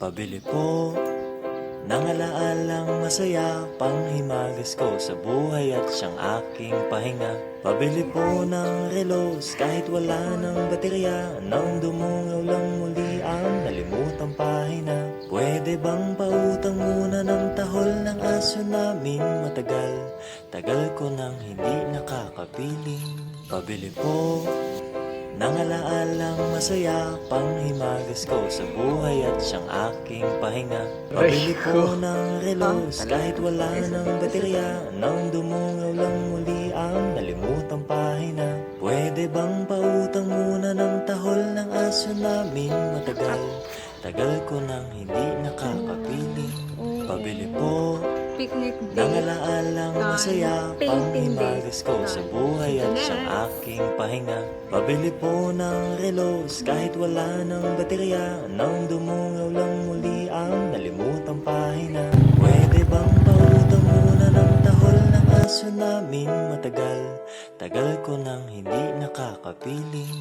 Pabili po ng alaalang masaya, panghimagas ko sa buhay at siyang aking pahinga. Pabili po ng relos kahit wala ng baterya, nang dumungaw lang muli ang nalimutang pahina. Pwede bang pautang muna ng tahol ng aso namin matagal? Tagal ko nang hindi nakakapiling. Pabili po ng alaalang masaya, panghimagas ko sa buhay at siyang aking pahinga. Pabili po ng relos kahit wala ng baterya, nang dumungaw lang muli ang nalimutang pahina. Pwede bang pautang muna ng tahol ng aso namin matagal? Tagal ko nang hindi nakakapiling. Pabili po Picnic ng day. alaalang masaya, Painting day. panghimagas ko sa buhay at siyang aking pahinga. Pabili po ng relos kahit wala ng baterya, nang dumungaw lang muli ang nalimutang pahina. Pwede bang pautang muna ng tahol ng aso namin matagal? Tagal ko nang hindi nakakapiling.